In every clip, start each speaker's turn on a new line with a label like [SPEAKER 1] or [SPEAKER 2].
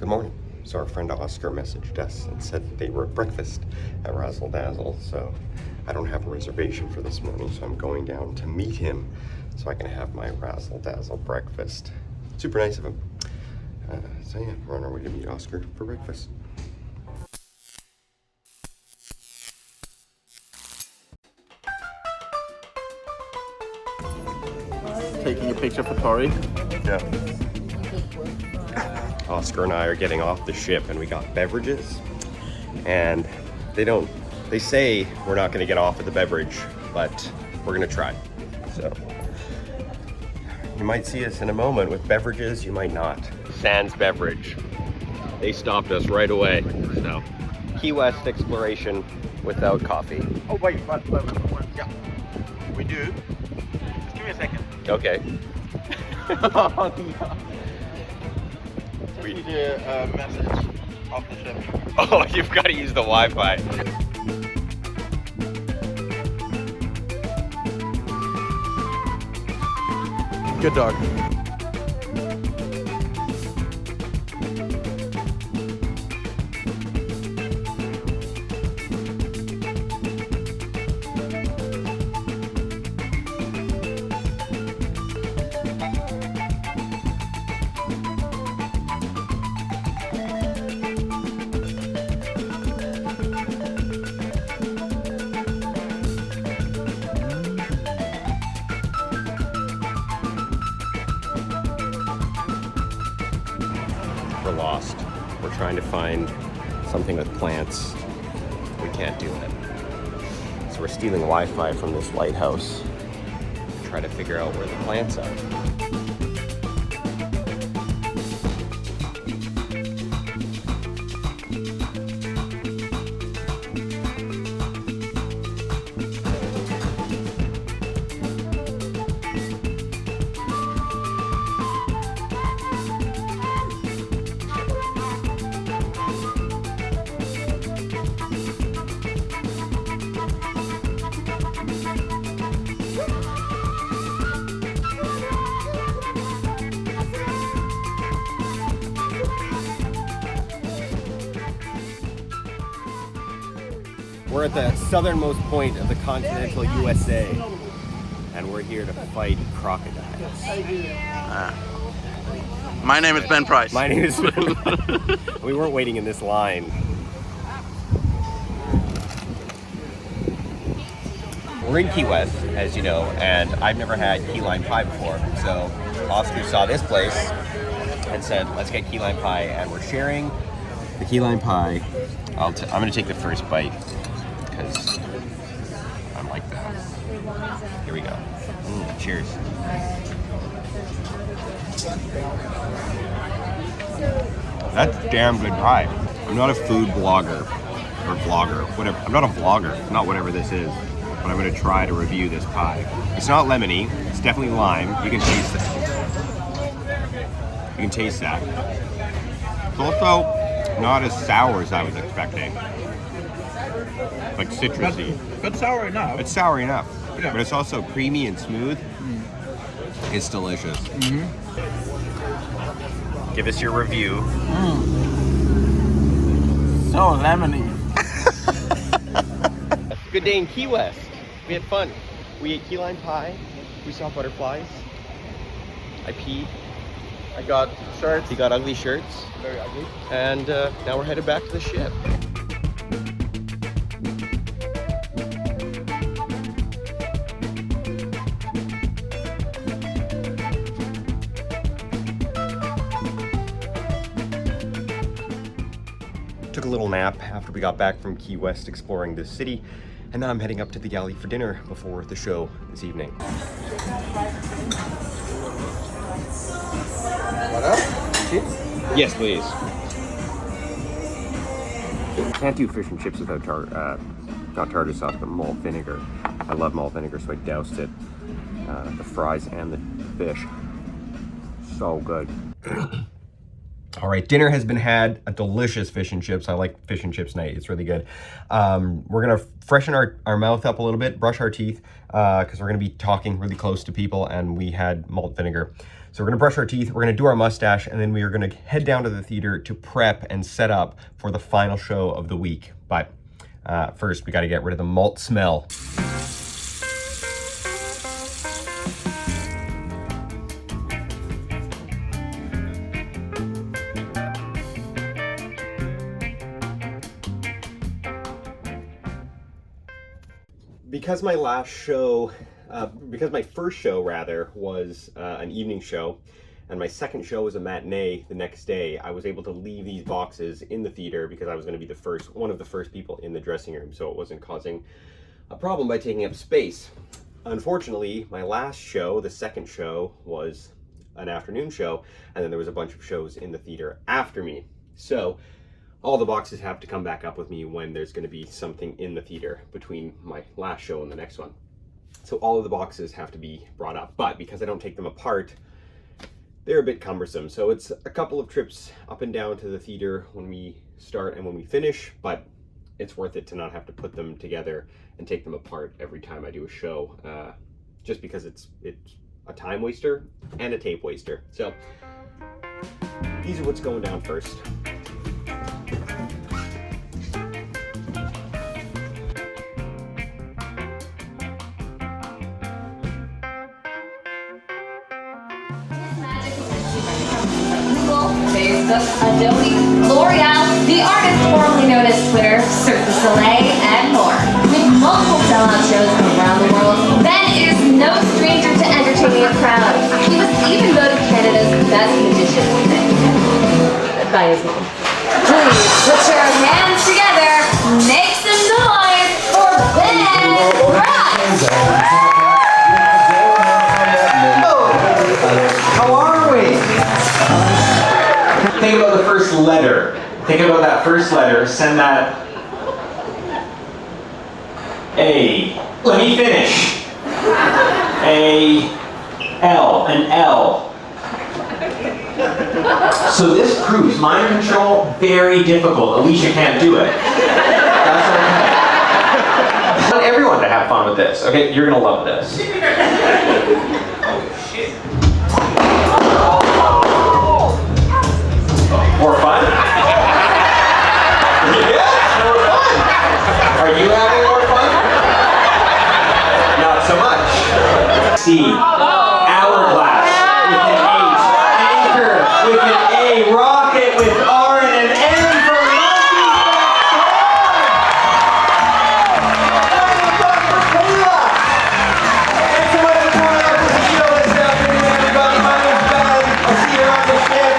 [SPEAKER 1] Good morning. So our friend Oscar messaged us and said they were at breakfast at Razzle Dazzle. So I don't have a reservation for this morning, so I'm going down to meet him so I can have my Razzle Dazzle breakfast. Super nice of him. So yeah, we're on our way to meet Oscar for breakfast.
[SPEAKER 2] Taking a picture for Tori.
[SPEAKER 1] Yeah. Oscar and I are getting off the ship and we got beverages, and they say we're not going to get off at the beverage, but we're going to try. So you might see us in a moment with beverages, you might not. Sans beverage. They stopped us right away. So Key West exploration without coffee.
[SPEAKER 2] Oh wait, yeah. We do. Just give me a second.
[SPEAKER 1] Okay.
[SPEAKER 2] We need a message off the ship.
[SPEAKER 1] Oh, you've got to use the Wi-Fi.
[SPEAKER 2] Good dog.
[SPEAKER 1] We're lost. We're trying to find something with plants. We can't do it. So we're stealing Wi-Fi from this lighthouse to try to figure out where the plants are. We're at the southernmost point of the continental USA, and we're here to fight crocodiles.
[SPEAKER 2] My name is Ben Price.
[SPEAKER 1] My name is We weren't waiting in this line. We're in Key West, as you know, and I've never had key lime pie before. So Oscar saw this place and said, let's get key lime pie, and we're sharing the key lime pie. I'm gonna take the first bite because I like that. Here we go. Cheers. That's damn good pie. I'm not a food blogger or vlogger, whatever. I'm not a vlogger, not whatever this is, but I'm gonna try to review this pie. It's not lemony, it's definitely lime. You can taste it. You can taste that. It's also not as sour as I was expecting. Like citrusy.
[SPEAKER 2] But sour enough.
[SPEAKER 1] It's sour enough,
[SPEAKER 2] Yeah.
[SPEAKER 1] but it's also creamy and smooth. It's delicious. Give us your review.
[SPEAKER 2] So lemony.
[SPEAKER 1] Good day in Key West. We had fun. We ate key lime pie. We saw butterflies. I peed.
[SPEAKER 2] I got shirts.
[SPEAKER 1] He got ugly shirts.
[SPEAKER 2] Very ugly.
[SPEAKER 1] And now we're headed back to the ship. Took a little nap after we got back from Key West exploring this city, and now I'm heading up to the galley for dinner before the show this evening.
[SPEAKER 2] What else? Chips?
[SPEAKER 1] Yes, please. Can't do fish and chips without not tartar sauce, but malt vinegar. I love malt vinegar, so I doused it. The fries and the fish. So good. All right, dinner has been had. A delicious fish and chips. I like fish and chips night. It's really good. We're gonna freshen our mouth up a little bit, brush our teeth, because we're gonna be talking really close to people, and we had malt vinegar. So we're gonna brush our teeth, we're gonna do our mustache, and then we are gonna head down to the theater to prep and set up for the final show of the week. But first, we gotta get rid of the malt smell. Because my first show rather was an evening show, and my second show was a matinee the next day, I was able to leave these boxes in the theater because I was going to be one of the first people in the dressing room, so it wasn't causing a problem by taking up space. Unfortunately, my last show, the second show, was an afternoon show, and then there was a bunch of shows in the theater after me. So all the boxes have to come back up with me when there's going to be something in the theater between my last show and the next one. So all of the boxes have to be brought up, but because I don't take them apart, they're a bit cumbersome. So it's a couple of trips up and down to the theater when we start and when we finish, but it's worth it to not have to put them together and take them apart every time I do a show, just because it's a time waster and a tape waster. So these are what's going down first.
[SPEAKER 3] Facebook, Adobe, L'Oreal, the artist formerly known as Twitter, Cirque du Soleil, and more. With multiple sellout shows from around the world, Ben is no stranger to entertaining a crowd. He was even voted Canada's best magician by his mom. Please put your hands together, make some noise for Ben Rush!
[SPEAKER 1] How are we? Think about the first letter. Think about that first letter. Send that A. Let me finish. A, L, an L. So this proves mind control very difficult. Alicia can't do it. That's okay. I want everyone to have fun with this. Okay, you're gonna love this. More fun? Yeah, more fun. Are you having more fun? Not so much. C. Hourglass with an H. Anchor with an A. Rocket with R and an M for monkey. Thanks so much for coming out to the show this afternoon, everybody. My name's Ben. I'll see you around the ship.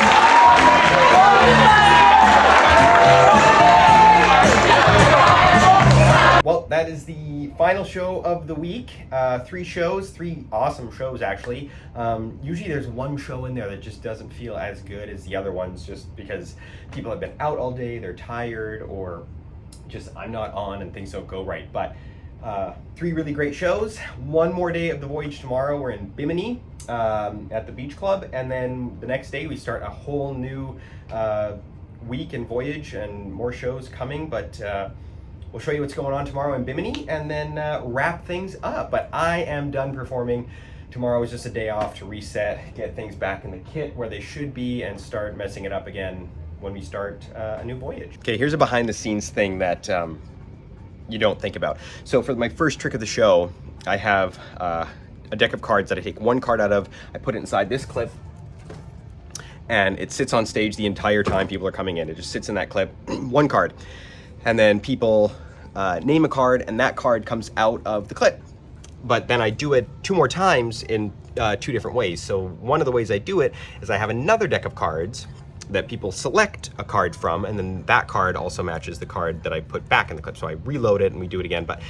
[SPEAKER 1] Well, that is the final show of the week. Three awesome shows actually. Usually there's one show in there that just doesn't feel as good as the other ones just because people have been out all day, they're tired, or just I'm not on and things don't go right. But three really great shows. One more day of the voyage tomorrow. We're in Bimini at the beach club, and then the next day we start a whole new week and voyage and more shows coming, but we'll show you what's going on tomorrow in Bimini and then wrap things up. But I am done performing. Tomorrow is just a day off to reset, get things back in the kit where they should be, and start messing it up again when we start a new voyage. Okay, here's a behind the scenes thing that you don't think about. So for my first trick of the show, I have a deck of cards that I take one card out of, I put it inside this clip, and it sits on stage the entire time people are coming in. It just sits in that clip, one card. And then people name a card, and that card comes out of the clip. But then I do it two more times in two different ways. So one of the ways I do it is I have another deck of cards that people select a card from, and then that card also matches the card that I put back in the clip. So I reload it and we do it again. But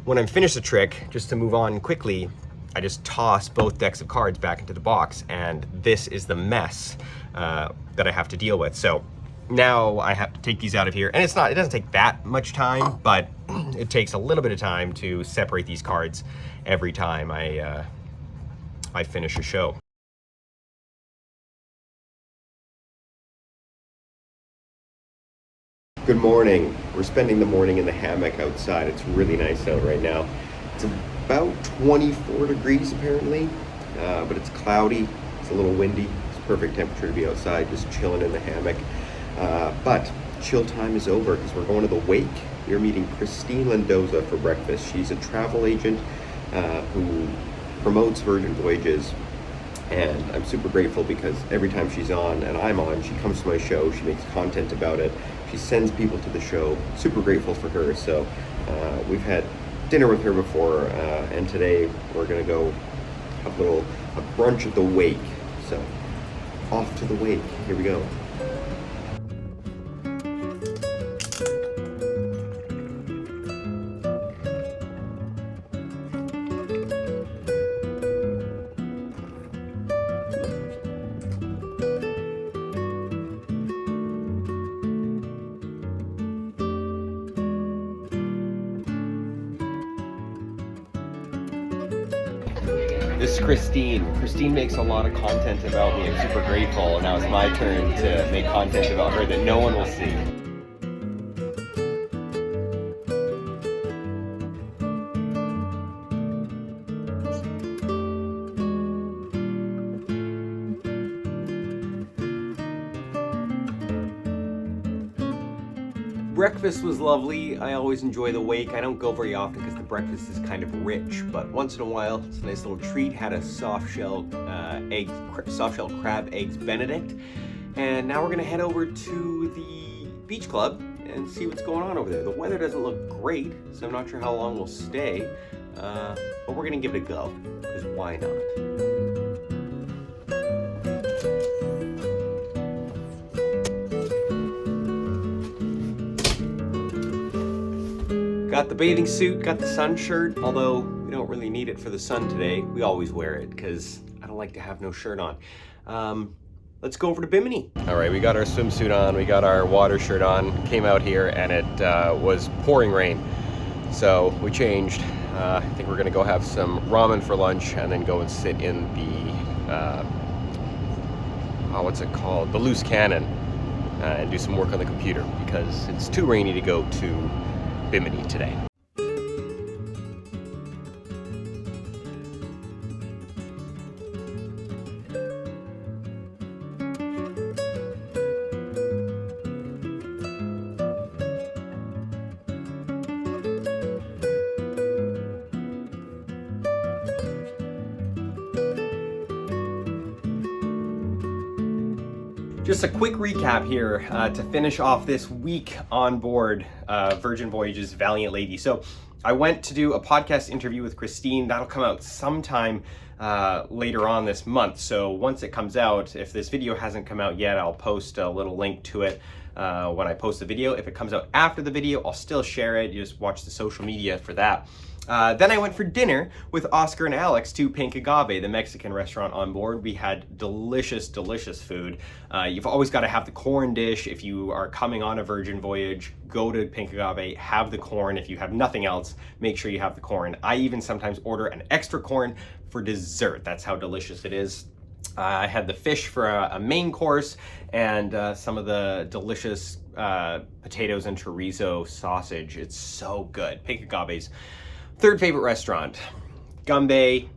[SPEAKER 1] when I'm finished the trick, just to move on quickly, I just toss both decks of cards back into the box, and this is the mess that I have to deal with. So now I have to take these out of here, and it doesn't take that much time, but it takes a little bit of time to separate these cards every time I finish a show. Good morning. We're spending the morning in the hammock outside. It's really nice out right now. It's about 24 degrees apparently, but it's cloudy. a little windy. It's perfect temperature to be outside, just chilling in the hammock. But chill time is over because we're going to the wake. We're meeting Christine Mendoza for breakfast. She's a travel agent who promotes Virgin Voyages. And I'm super grateful because every time she's on and I'm on, she comes to my show, she makes content about it, she sends people to the show. Super grateful for her. So we've had dinner with her before, and today we're gonna go have a brunch at the wake. So off to the wake, here we go. This is Christine. Christine makes a lot of content about me. I'm super grateful, and now it's my turn to make content about her that no one will see. Breakfast was lovely. I always enjoy the wake. I don't go very often because the breakfast is kind of rich, but once in a while it's a nice little treat. Had a soft shell crab eggs Benedict, and now we're gonna head over to the beach club and see what's going on over there. The weather doesn't look great, so I'm not sure how long we'll stay, but we're gonna give it a go, because why not? Got the bathing suit, got the sun shirt, although we don't really need it for the sun today. We always wear it because I don't like to have no shirt on. Let's go over to Bimini. All right, we got our swimsuit on, we got our water shirt on, came out here and it was pouring rain. So we changed. I think we're gonna go have some ramen for lunch and then go and sit in the, what's it called? The loose cannon and do some work on the computer because it's too rainy to go to Bimini today. Just a quick recap here to finish off this week on board Virgin Voyages Valiant Lady. So I went to do a podcast interview with Christine. That'll come out sometime later on this month. So once it comes out, if this video hasn't come out yet, I'll post a little link to it when I post the video. If it comes out after the video, I'll still share it. You just watch the social media for that. Then I went for dinner with Oscar and Alex to Pink Agave, the Mexican restaurant on board. We had delicious, delicious food. You've always got to have the corn dish. If you are coming on a Virgin Voyage, go to Pink Agave, have the corn. If you have nothing else, make sure you have the corn. I even sometimes order an extra corn for dessert. That's how delicious it is. I had the fish for a main course and some of the delicious potatoes and chorizo sausage. It's so good. Pink Agave's third favorite restaurant. Gumbe,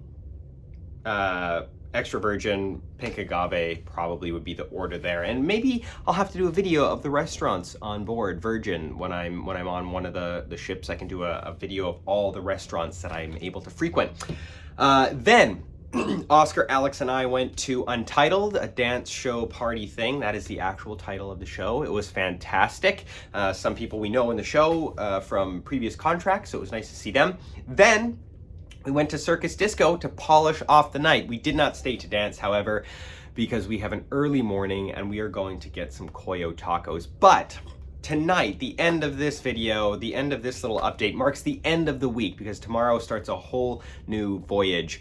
[SPEAKER 1] extra virgin, Pink Agave probably would be the order there. And maybe I'll have to do a video of the restaurants on board Virgin when I'm on one of the ships. I can do a video of all the restaurants that I'm able to frequent. Then Oscar, Alex, and I went to Untitled, a dance show party thing. That is the actual title of the show. It was fantastic. Some people we know in the show from previous contracts, so it was nice to see them. Then we went to Circus Disco to polish off the night. We did not stay to dance, however, because we have an early morning and we are going to get some Coyo tacos. But tonight, the end of this video, the end of this little update, marks the end of the week because tomorrow starts a whole new voyage.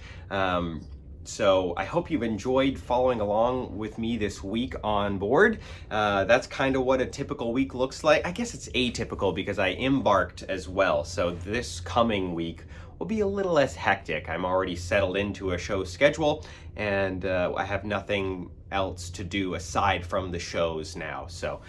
[SPEAKER 1] So I hope you've enjoyed following along with me this week on board. That's kind of what a typical week looks like. I guess it's atypical because I embarked as well. So this coming week will be a little less hectic. I'm already settled into a show schedule and I have nothing else to do aside from the shows now. So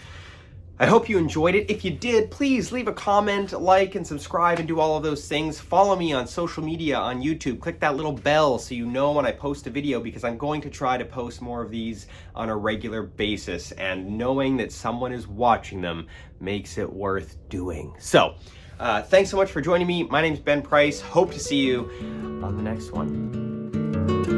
[SPEAKER 1] I hope you enjoyed it. If you did, please leave a comment, like, and subscribe, and do all of those things. Follow me on social media, on YouTube. Click that little bell so you know when I post a video, because I'm going to try to post more of these on a regular basis, and knowing that someone is watching them makes it worth doing. So, thanks so much for joining me. My name's Ben Price. Hope to see you on the next one.